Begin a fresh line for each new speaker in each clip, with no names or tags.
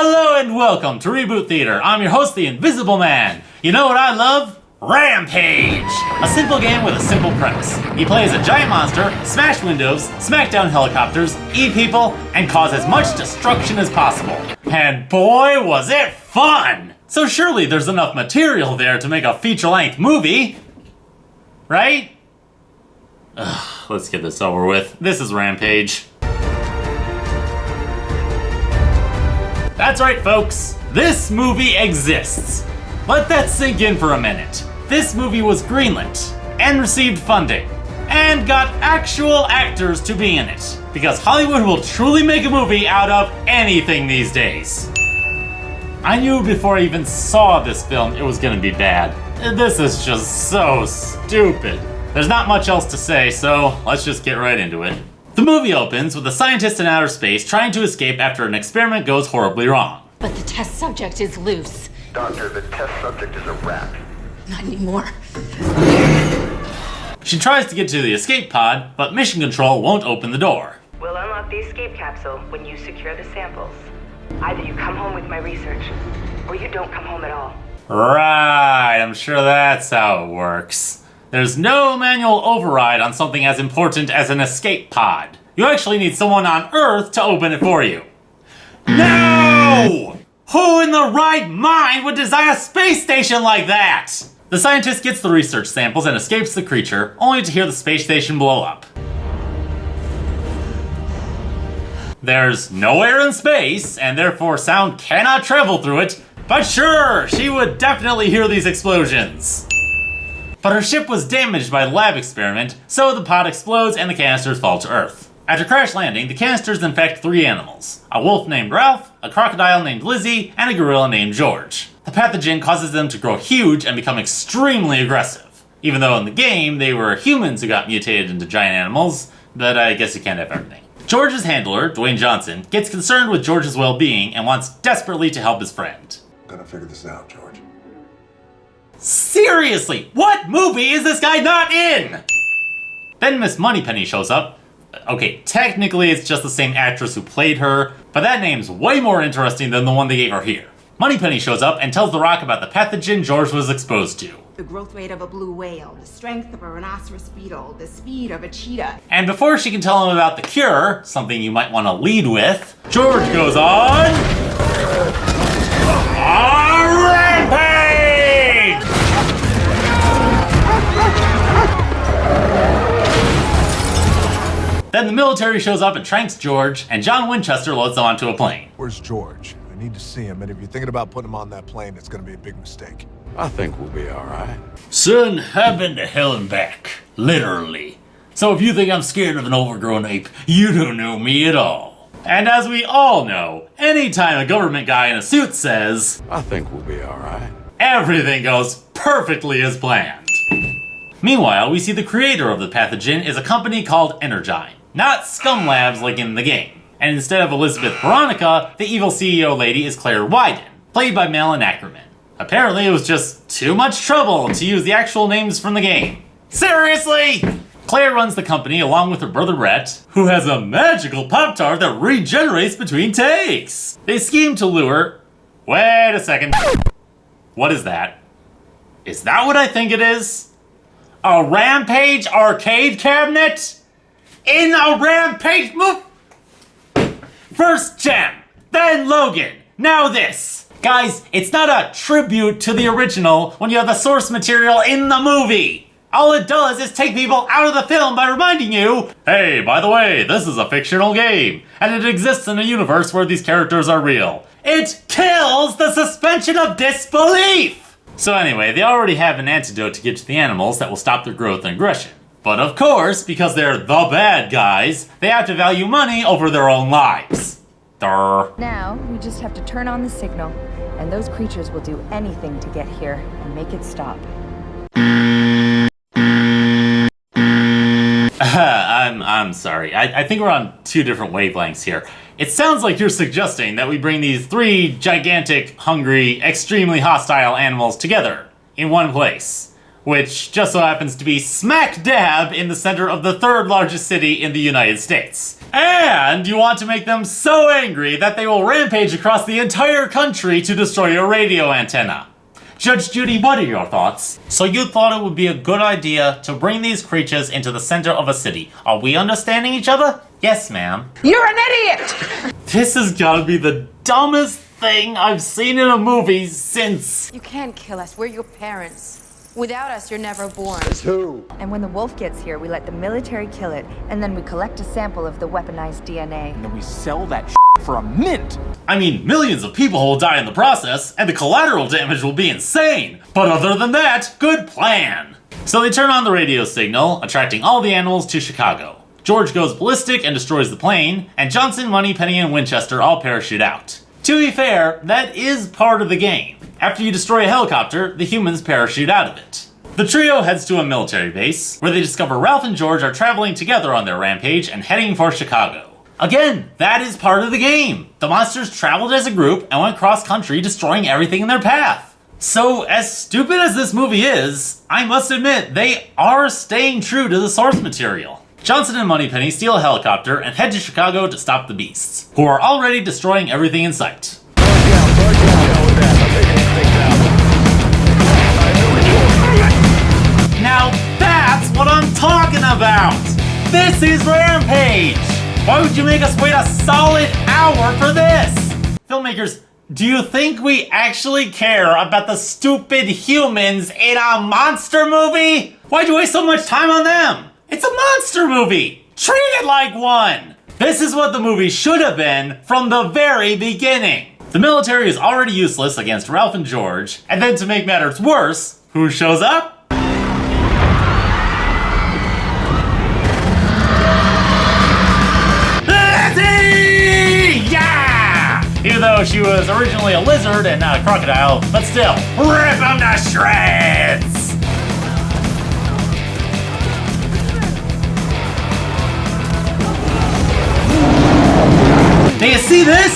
Hello and welcome to Reboot Theater. I'm your host, the Invisible Man. You know what I love? Rampage! A simple game with a simple premise. You play as a giant monster, smash windows, smack down helicopters, eat people, and cause as much destruction as possible. And boy, was it fun! So surely there's enough material there to make a feature-length movie, right? Let's get this over with. This is Rampage. That's right, folks. This movie exists. Let that sink in for a minute. This movie was greenlit and received funding and got actual actors to be in it, because Hollywood will truly make a movie out of anything these days. I knew before I even saw this film it was gonna be bad. This is just so stupid. There's not much else to say, so let's just get right into it. The movie opens with a scientist in outer space trying to escape after an experiment goes horribly wrong.
But the test subject is loose.
Doctor, the test subject is a rat.
Not anymore.
She tries to get to the escape pod, but mission control won't open the door.
We'll unlock the escape capsule when you secure the samples. Either you come home with my research, or you don't come home at all.
Right, I'm sure that's how it works. There's no manual override on something as important as an escape pod. You actually need someone on Earth to open it for you. No! Who in the right mind would design a space station like that? The scientist gets the research samples and escapes the creature, only to hear the space station blow up. There's no air in space, and therefore sound cannot travel through it, but sure, she would definitely hear these explosions. But her ship was damaged by the lab experiment, so the pod explodes and the canisters fall to Earth. After crash landing, the canisters infect 3 animals: a wolf named Ralph, a crocodile named Lizzie, and a gorilla named George. The pathogen causes them to grow huge and become extremely aggressive, even though in the game they were humans who got mutated into giant animals, but I guess you can't have everything. George's handler, Dwayne Johnson, gets concerned with George's well-being and wants desperately to help his friend.
I'm gonna figure this out, George.
Seriously, what movie is this guy not in? Then Miss Moneypenny shows up. Okay, technically it's just the same actress who played her, but that name's way more interesting than the one they gave her here. Moneypenny shows up and tells The Rock about the pathogen George was exposed to.
The growth rate of a blue whale, the strength of a rhinoceros beetle, the speed of a cheetah.
And before she can tell him about the cure, something you might want to lead with, George goes on... a rampage! Then the military shows up and tranks George, and John Winchester loads them onto a plane.
Where's George? I need to see him, and if you're thinking about putting him on that plane, it's gonna be a big mistake.
I think we'll be alright.
Son, I've been to hell and back. Literally. So if you think I'm scared of an overgrown ape, you don't know me at all. And as we all know, anytime a government guy in a suit says,
I think we'll be alright,
everything goes perfectly as planned. Meanwhile, we see the creator of the pathogen is a company called Energyne, not Scum Labs like in the game. And instead of Elizabeth Veronica, the evil CEO lady is Claire Wyden, played by Malin Ackerman. Apparently it was just too much trouble to use the actual names from the game. Seriously? Claire runs the company along with her brother Rhett, who has a magical Pop-Tart that regenerates between takes. They scheme to lure... Wait a second. What is that? Is that what I think it is? A Rampage arcade cabinet? In a Rampage movie? First Gem, then Logan, now this. Guys, it's not a tribute to the original when you have the source material in the movie. All it does is take people out of the film by reminding you, hey, by the way, this is a fictional game, and it exists in a universe where these characters are real. It kills the suspension of disbelief! So anyway, they already have an antidote to give to the animals that will stop their growth and aggression. But of course, because they're the bad guys, they have to value money over their own lives. Durr.
Now, we just have to turn on the signal, and those creatures will do anything to get here and make it stop.
I'm sorry. I think we're on 2 different wavelengths here. It sounds like you're suggesting that we bring these 3 gigantic, hungry, extremely hostile animals together in one place, which just so happens to be smack dab in the center of the third largest city in the United States. And you want to make them so angry that they will rampage across the entire country to destroy your radio antenna. Judge Judy, what are your thoughts? So you thought it would be a good idea to bring these creatures into the center of a city. Are we understanding each other? Yes, ma'am.
You're an idiot!
This has gotta be the dumbest thing I've seen in a movie since...
You can't kill us. We're your parents. Without us, you're never born.
And when the wolf gets here, we let the military kill it, and then we collect a sample of the weaponized DNA.
And then we sell that for a mint.
I mean, millions of people will die in the process, and the collateral damage will be insane. But other than that, good plan. So they turn on the radio signal, attracting all the animals to Chicago. George goes ballistic and destroys the plane, and Johnson, Moneypenny, and Winchester all parachute out. To be fair, that is part of the game. After you destroy a helicopter, the humans parachute out of it. The trio heads to a military base, where they discover Ralph and George are traveling together on their rampage and heading for Chicago. Again, that is part of the game. The monsters traveled as a group and went cross-country, destroying everything in their path. So, as stupid as this movie is, I must admit, they are staying true to the source material. Johnson and Moneypenny steal a helicopter and head to Chicago to stop the beasts, who are already destroying everything in sight. Now that's what I'm talking about! This is Rampage! Why would you make us wait a solid hour for this? Filmmakers, do you think we actually care about the stupid humans in a monster movie? Why'd you waste so much time on them? It's a monster movie! Treat it like one! This is what the movie should have been from the very beginning. The military is already useless against Ralph and George, and then to make matters worse, who shows up? Even though she was originally a lizard and not a crocodile, but still, rip them to shreds! Do you see this?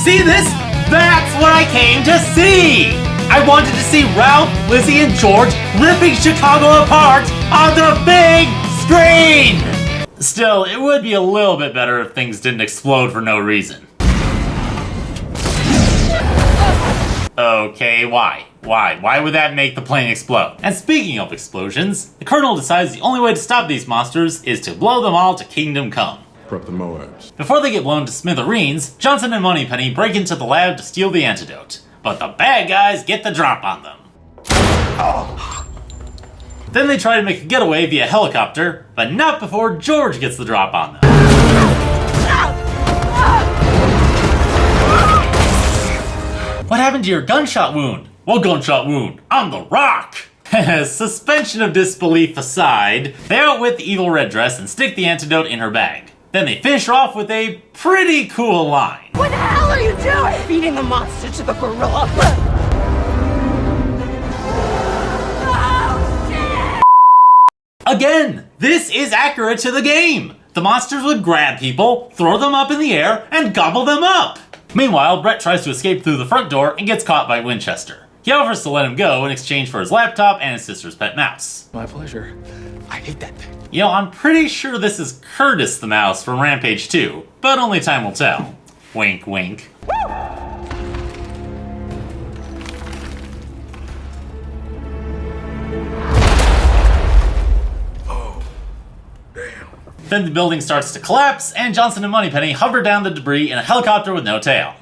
See this? That's what I came to see! I wanted to see Ralph, Lizzie, and George ripping Chicago apart on the big screen! Still, it would be a little bit better if things didn't explode for no reason. Okay, why? Why would that make the plane explode? And speaking of explosions, the Colonel decides the only way to stop these monsters is to blow them all to Kingdom Come.
Prep the Moabs.
Before they get blown to smithereens, Johnson and Moneypenny break into the lab to steal the antidote. But the bad guys get the drop on them. Then they try to make a getaway via helicopter, but not before George gets the drop on them. What happened to your gunshot wound? What gunshot wound? I'm the Rock! Suspension of disbelief aside, they outwit the evil red dress and stick the antidote in her bag. Then they finish her off with a pretty cool line.
What the hell are you doing? Feeding the monster to the gorilla. Oh, shit!
Again, this is accurate to the game. The monsters would grab people, throw them up in the air, and gobble them up. Meanwhile, Brett tries to escape through the front door and gets caught by Winchester. He offers to let him go in exchange for his laptop and his sister's pet mouse.
My pleasure. I hate that thing.
You know, I'm pretty sure this is Curtis the mouse from Rampage 2, but only time will tell. Wink, wink. Then the building starts to collapse, and Johnson and Moneypenny hover down the debris in a helicopter with no tail.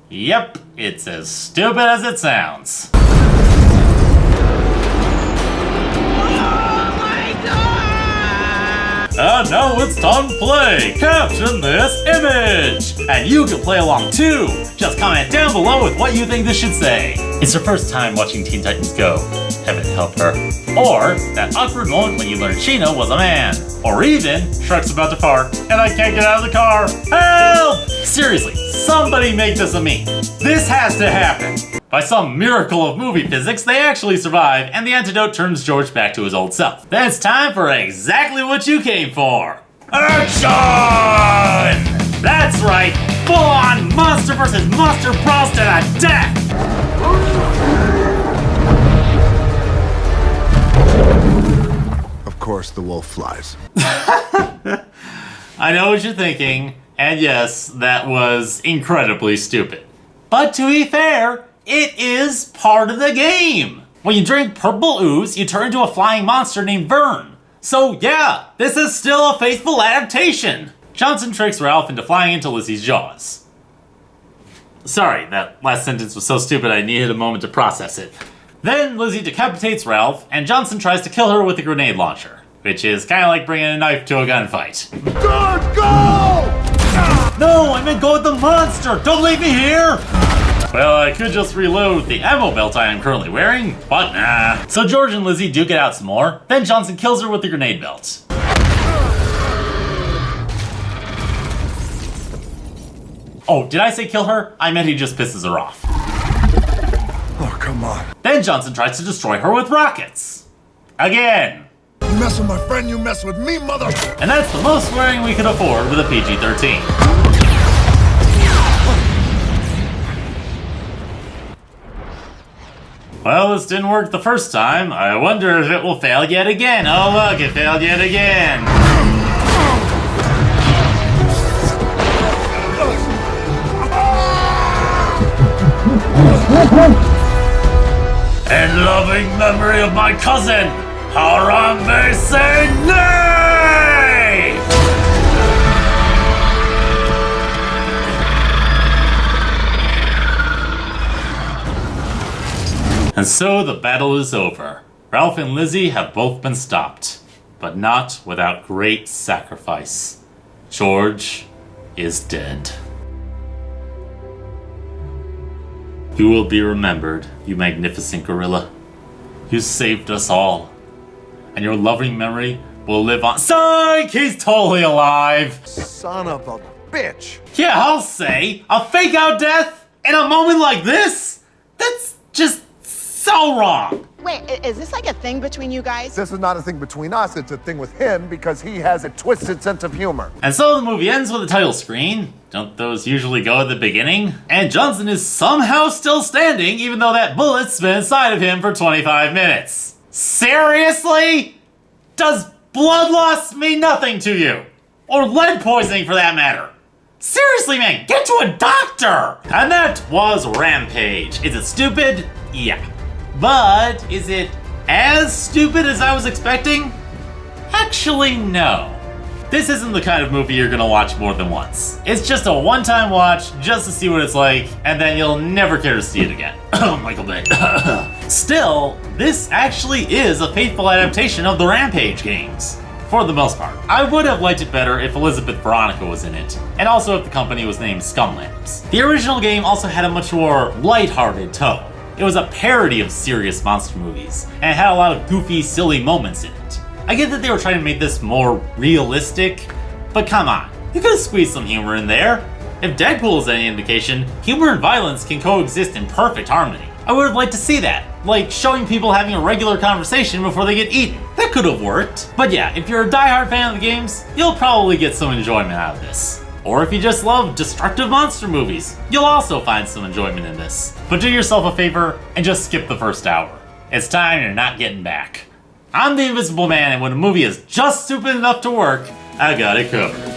Yep, it's as stupid as it sounds. And now it's time to play Caption This Image! And you can play along too! Just comment down below with what you think this should say. It's her first time watching Teen Titans Go. Heaven help her. Or that awkward moment when you learned Sheena was a man. Or even, Shrek's about to fart, and I can't get out of the car. Help! Seriously, somebody make this a meme. This has to happen. By some miracle of movie physics, they actually survive, and the antidote turns George back to his old self. Then it's time for exactly what you came for. Action! That's right, full-on monster versus monster brawls to the death!
course, the wolf flies.
I know what you're thinking, and yes, that was incredibly stupid. But to be fair, it is part of the game. When you drink purple ooze, you turn into a flying monster named Vern. So yeah, this is still a faithful adaptation. Johnson tricks Ralph into flying into Lizzie's jaws. Sorry, that last sentence was so stupid I needed a moment to process it. Then Lizzie decapitates Ralph, and Johnson tries to kill her with a grenade launcher, which is kind of like bringing a knife to a gunfight.
Good, go!
No, I meant go with the monster! Don't leave me here! Well, I could just reload the ammo belt I am currently wearing, but nah. So George and Lizzie do get out some more, then Johnson kills her with the grenade belt. Oh, did I say kill her? I meant he just pisses her off.
Oh, come on.
Then Johnson tries to destroy her with rockets. Again.
You mess with my friend, you mess with me, mother!
And that's the most swearing we could afford with a PG-13. Well, this didn't work the first time. I wonder if it will fail yet again. Oh look, it failed yet again. In loving memory of my cousin, Harambe say nay! And so the battle is over. Ralph and Lizzie have both been stopped, but not without great sacrifice. George is dead. You will be remembered, you magnificent gorilla. You saved us all. And your loving memory will live on. Psych! He's totally alive!
Son of a bitch!
Yeah, I'll say, a fake out death in a moment like this? That's just so wrong!
Wait, is this like a thing between you guys?
This is not a thing between us, it's a thing with him because he has a twisted sense of humor.
And so the movie ends with a title screen. Don't those usually go at the beginning? And Johnson is somehow still standing even though that bullet's been inside of him for 25 minutes. Seriously? Does blood loss mean nothing to you? Or lead poisoning for that matter? Seriously, man, get to a doctor! And that was Rampage. Is it stupid? Yeah. But is it as stupid as I was expecting? Actually, no. This isn't the kind of movie you're gonna watch more than once. It's just a one-time watch just to see what it's like, and then you'll never care to see it again. Michael Bay. Still, this actually is a faithful adaptation of the Rampage games. For the most part. I would have liked it better if Elizabeth Veronica was in it, and also if the company was named Scumlabs. The original game also had a much more lighthearted tone. It was a parody of serious monster movies, and it had a lot of goofy, silly moments in it. I get that they were trying to make this more realistic, but come on, you could have squeezed some humor in there. If Deadpool is any indication, humor and violence can coexist in perfect harmony. I would have liked to see that, like showing people having a regular conversation before they get eaten. That could have worked. But yeah, if you're a diehard fan of the games, you'll probably get some enjoyment out of this. Or if you just love destructive monster movies, you'll also find some enjoyment in this. But do yourself a favor and just skip the first hour. It's time you're not getting back. I'm the Invisible Man, and when a movie is just stupid enough to work, I got it covered.